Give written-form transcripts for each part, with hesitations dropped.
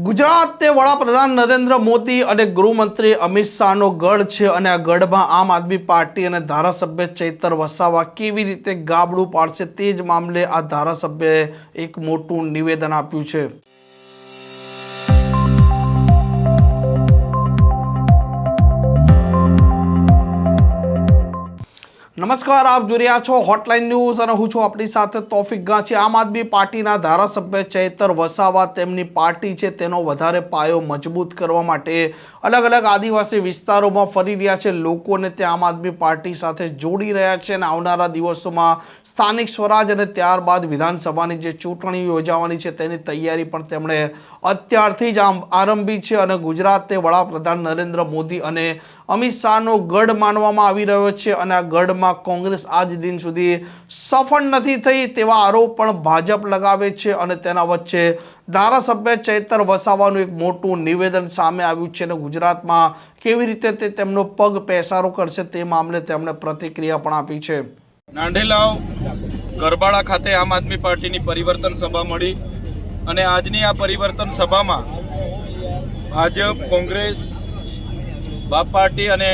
ગુજરાત તે વડાપ્રધાન નરેન્દ્ર મોદી અને ગૃહમંત્રી અમિત શાહનો ગઢ છે અને આ ગઢમાં આમ આદમી પાર્ટી અને ધારાસભ્ય ચૈતર વસાવા કેવી રીતે ગાબડું પાડશે તે જ મામલે આ ધારાસભ્યએ એક મોટું નિવેદન આપ્યું છે। નમસ્કાર, આપ જોઈ રહ્યા છો હોટલાઇન ન્યૂઝ અને હું છું આપણી સાથે તોફિક ગાંચી। આમ આદમી પાર્ટીના ધારાસભ્ય ચૈતર વસાવા તેમની પાર્ટી છે તેનો વધારે પાયો મજબૂત કરવા માટે અલગ અલગ આદિવાસી વિસ્તારોમાં ફરી રહ્યા છે, લોકોને તે આમ આદમી પાર્ટી સાથે જોડી રહ્યા છે અને આવનારા દિવસોમાં સ્થાનિક સ્વરાજ અને ત્યારબાદ વિધાનસભાની જે ચૂંટણી યોજાવાની છે તેની તૈયારી પણ તેમણે અત્યારથી જ આરંભી છે અને ગુજરાત તે વડાપ્રધાન નરેન્દ્ર મોદી અને અમિત શાહનો ગઢ માનવામાં આવી રહ્યો છે અને આ ગઢમાં કોંગ્રેસ આજ દિન સુધી સફળ નથી થઈ તેવા આરોપ પણ ભાજપ લગાવે છે અને તેના વચ્ચે ધારાસભ્ય ચૈતર વસાવાનું એક મોટું નિવેદન સામે આવ્યું છે અને ગુજરાતમાં કેવી રીતે તે તેમનો પગ પેસારો કરશે તે મામલે તેમણે પ્રતિક્રિયા પણ આપી છે। નાંઢેલાવ ગરબાડા ખાતે આમ આદમી પાર્ટીની પરિવર્તન સભા મળી અને આજની આ પરિવર્તન સભામાં ભાજપ, કોંગ્રેસ, બાપ પાર્ટી અને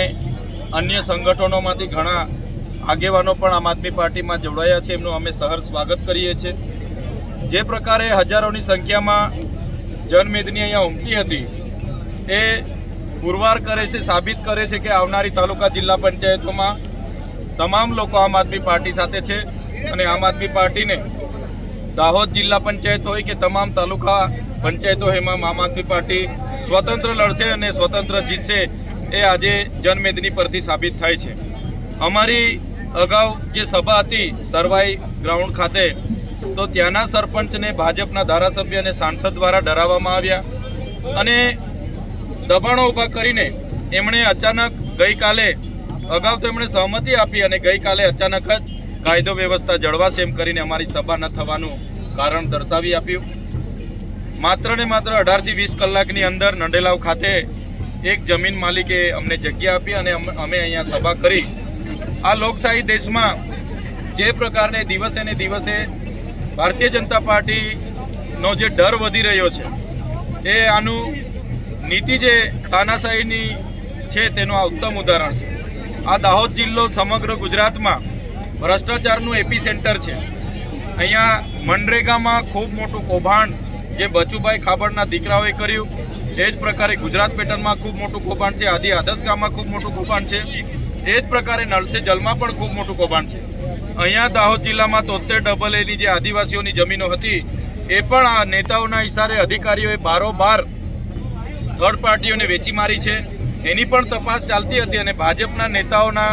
અન્ય સંગઠનોમાંથી ઘણા આગેવાનો પણ આમ આદમી પાર્ટીમાં જોડાયા છે, એમનું અમે સહર્ષ સ્વાગત કરીએ છીએ। જે પ્રકારે હજારોની સંખ્યામાં જનમેદની અહીંયા ઉમટી હતી એ પુરવાર કરે છે, સાબિત કરે છે કે આવનારી તાલુકા જિલ્લા પંચાયતોમાં તમામ લોકો આમ આદમી પાર્ટી સાથે છે અને આમ આદમી પાર્ટીને દાહોદ જિલ્લા પંચાયત હોય કે તમામ તાલુકા પંચાયતો એમાં આમ આદમી પાર્ટી સ્વતંત્ર લડશે અને સ્વતંત્ર જીતશે એ આજે જનમેદની પરથી સાબિત થાય છે। અમારી અગાઉ જે સભા હતી સરવાઈ ગ્રાઉન્ડ ખાતે તો ત્યાંના સરપંચને ભાજપના ધારાસભ્ય અને સાંસદ દ્વારા ડરાવવામાં આવ્યા અને દબાણો ઊભા કરીને એમણે અચાનક ગઈકાલે અગાઉ તો એમણે સહમતિ આપી અને ગઈકાલે અચાનક જ કાયદો વ્યવસ્થા જળવાશે એમ કરીને અમારી સભા ન થવાનું કારણ દર્શાવી આપ્યું। માત્ર ને માત્ર 18 થી 20 કલાકની અંદર નંઢેલાવ ખાતે એક જમીન માલિકે અમને જગ્યા આપી અને અમે અહીંયા સભા કરી। આ લોકશાહી દેશમાં જે પ્રકારને દિવસે ને દિવસે ભારતીય જનતા પાર્ટીનો જે ડર વધી રહ્યો છે એ આનું નીતિ જે તાનાશાહીની છે તેનું આ ઉત્તમ ઉદાહરણ છે। આ દાહોદ જિલ્લો સમગ્ર ગુજરાતમાં ભ્રષ્ટાચારનું એપી સેન્ટર છે। અહીંયા મનરેગામાં ખૂબ મોટું કૌભાંડ જે બચુભાઈ ખાબડના દીકરાઓએ કર્યું એ જ પ્રકારે ગુજરાત પેટર્નમાં ખૂબ મોટું કૌભાંડ છે, આદિ આદર્શ ગામમાં ખૂબ મોટું કૌભાંડ છે, એ જ પ્રકારે નળ સે જલમાં પણ ખૂબ મોટું કૌભાંડ છે। અહીંયા દાહોદ જિલ્લામાં 73AA જે આદિવાસીઓની જમીનો હતી એ પણ આ નેતાઓના ઇશારે અધિકારીઓએ બારોબાર થર્ડ પાર્ટીઓને વેચી મારી છે, એની પણ તપાસ ચાલતી હતી અને ભાજપના નેતાઓના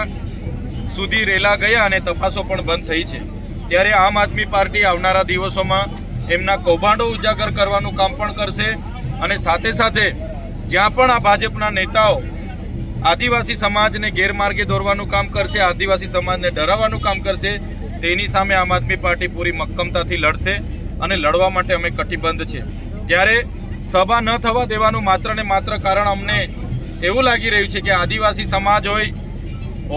સુધી રેલા ગયા અને તપાસો પણ બંધ થઈ છે। ત્યારે આમ આદમી પાર્ટી આવનારા દિવસોમાં એમના કૌભાંડો ઉજાગર કરવાનું કામ પણ કરશે અને સાથે સાથે જ્યાં પણ આ ભાજપના નેતાઓ આદિવાસી સમાજને ગેરમાર્ગે દોરવાનું કામ કરશે, આદિવાસી સમાજને ડરાવવાનું કામ કરશે, તેની સામે આમ આદમી પાર્ટી પૂરી મક્કમતાથી લડશે અને લડવા માટે અમે કટિબદ્ધ છે। ત્યારે સભા ન થવા દેવાનું માત્ર ને માત્ર કારણ અમને એવું લાગી રહ્યું છે કે આદિવાસી સમાજ હોય,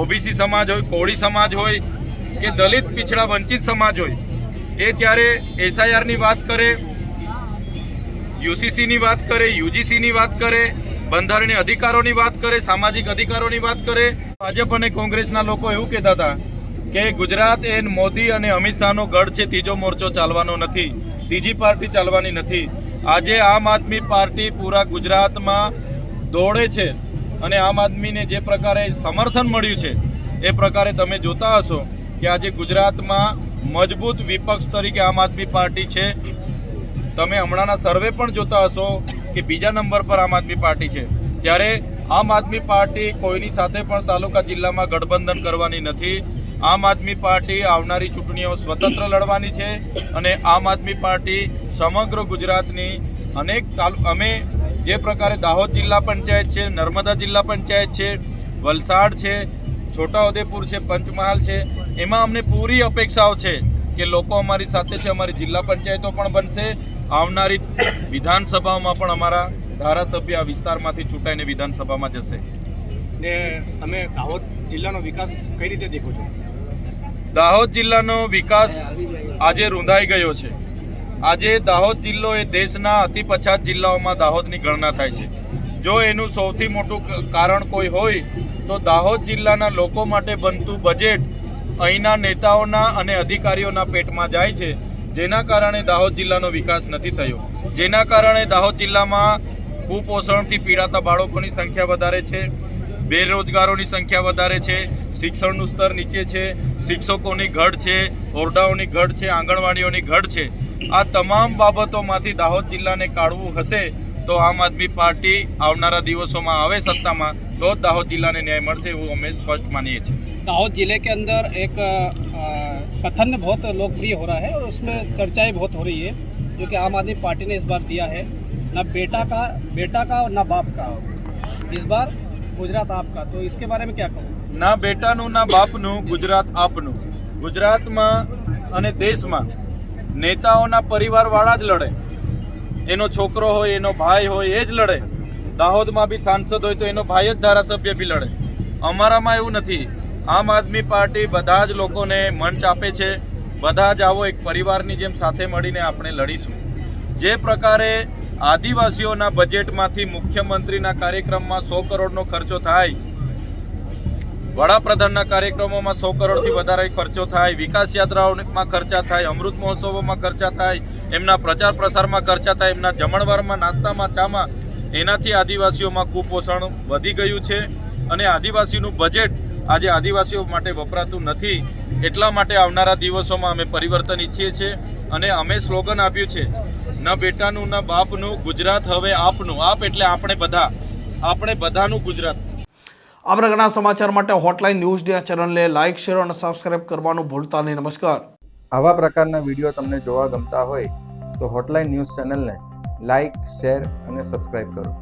ઓબીસી સમાજ હોય, કોળી સમાજ હોય કે દલિત પીછડા વંચિત સમાજ હોય એ જ્યારે એસઆઈઆરની વાત કરે, યુસીસીની વાત કરે, યુજીસીની વાત કરે, બંધારણીય અધિકારોની વાત કરે, સામાજિક અધિકારોની વાત કરે, ભાજપ અને કોંગ્રેસના લોકો એવું કહેતા હતા કે ગુજરાત એ મોદી અને અમિત શાહનો ગઢ છે, ત્રીજો મોરચો ચાલવાનો નથી, ત્રીજી પાર્ટી ચાલવાની નથી। આજે આમ આદમી પાર્ટી પૂરા ગુજરાતમાં દોડે છે અને આમ આદમીને જે પ્રકારે સમર્થન મળ્યું છે એ પ્રકારે તમે જોતા હશો કે આજે ગુજરાતમાં મજબૂત વિપક્ષ તરીકે આમ આદમી પાર્ટી છે। તમે હમણાંના સર્વે પણ જોતા હશો કે બીજા નંબર પર આમ આદમી પાર્ટી છે। ત્યારે આમ આદમી પાર્ટી કોઈની સાથે પણ તાલુકા જિલ્લામાં ગઠબંધન કરવાની નથી। આમ આદમી પાર્ટી આવનારી ચૂંટણીઓ સ્વતંત્ર લડવાની છે અને આમ આદમી પાર્ટી સમગ્ર ગુજરાતની અનેક અમે જે પ્રકારે દાહોદ જિલ્લા પંચાયત છે, નર્મદા જિલ્લા પંચાયત છે, વલસાડ છે, છોટાઉદેપુર છે, પંચમહાલ છે, એમાં અમને પૂરી અપેક્ષાઓ છે કે લોકો અમારી સાથે છે, અમારી જિલ્લા પંચાયતો પણ બનશે, આવનારી વિધાનસભાઓમાં પણ અમારા ધારાસભ્ય આ વિસ્તારમાંથી ચૂંટાઈને વિધાનસભામાં જશે। ને તમે દાહોદ જિલ્લાનો વિકાસ કઈ રીતે દેખો છો? દાહોદ જિલ્લાનો વિકાસ આજે રૂંધાઈ ગયો છે। આજે દાહોદ જિલ્લો એ દેશના અતિ પછાત જિલ્લાઓમાં દાહોદની ગણના થાય છે. જો એનું સૌથી મોટું કારણ કોઈ હોય તો દાહોદ જિલ્લાના લોકો માટે બનતું બજેટ અહીંના નેતાઓના અને અધિકારીઓના પેટમાં જાય છે, જેના કારણે દાહોદ જિલ્લાનો વિકાસ નથી થયો, જેના કારણે દાહોદ જિલ્લામાં કુપોષણથી પીડાતા બાળકોની સંખ્યા વધારે છે, બેરોજગારોની સંખ્યા વધારે છે, શિક્ષણનું સ્તર નીચે છે, શિક્ષકોની ઘટ છે, ઓરડાઓની ઘટ છે, આંગણવાડીઓની ઘટ છે. આ તમામ બાબતોમાંથી દાહોદ જિલ્લાને કાઢવું હશે તો આમ આદમી પાર્ટી આવનારા દિવસોમાં આવે સત્તામાં તો જ दाहोद जिला ने न्याय મળશે એવું અમે સ્પષ્ટ માનીએ છીએ. दाहोद जिले के अंदर एक कथन बहुत लोकप्रिय हो रहा है और उसमें चर्चाएं बहुत हो रही है, जो कि आम आदमी पार्टी ने इस बार दिया है, ना बेटा का और ना बाप का, इस बार गुजरात आपका. तो इसके बारे में क्या कहो? ના બેટાનું ના બાપનું, ગુજરાત આપનું. ગુજરાતમાં અને દેશમાં નેતાઓના પરિવારવાળા જ લડે, એનો છોકરો હોય, એનો ભાઈ હોય એ જ લડે. દાહોદમાં બી સાંસદ હોય તો એનો ભાઈ જ ધારાસભ્ય બી લડે. અમારામાં એવું નથી. આમ આદમી પાર્ટી બધા જ લોકોને મંચ આપે છે, બધા જ આવો એક પરિવારની જેમ સાથે મળીને આપણે લડીશું. જે પ્રકારે આદિવાસીઓના બજેટમાંથી મુખ્યમંત્રીના કાર્યક્રમમાં 100 કરોડનો ખર્ચો થાય, વડાપ્રધાનના કાર્યક્રમોમાં 100 કરોડથી વધારે ખર્ચો થાય, વિકાસ યાત્રાઓમાં ખર્ચા થાય, અમૃત મહોત્સવોમાં ખર્ચા થાય, એમના પ્રચાર પ્રસારમાં ખર્ચા થાય, એમના જમણવારમાં, નાસ્તામાં, ચામાં, એનાથી આદિવાસીઓમાં કુપોષણ વધી ગયું છે અને આદિવાસીનું બજેટ આજે આદિવાસીઓ માટે વપરાતું નથી. એટલા માટે આવનારા દિવસોમાં અમે પરિવર્તન ઈચ્છીએ છીએ અને અમે સ્લોગન આપ્યું છે, ન બેટાનું ન બાપનું, ગુજરાત હવે આપનું. આપ એટલે આપણે બધાનું ગુજરાત. આ પ્રકારના સમાચાર માટે હોટલાઇન ન્યૂઝ ચેનલને લાઇક, શેર અને સબસ્ક્રાઇબ કરવાનું ભૂલતા નહીં. નમસ્કાર. આવા પ્રકારના વિડીયો તમને જોવા ગમતા હોય તો હોટલાઇન ન્યૂઝ ચેનલને લાઇક, શેર અને સબસ્ક્રાઇબ કરો.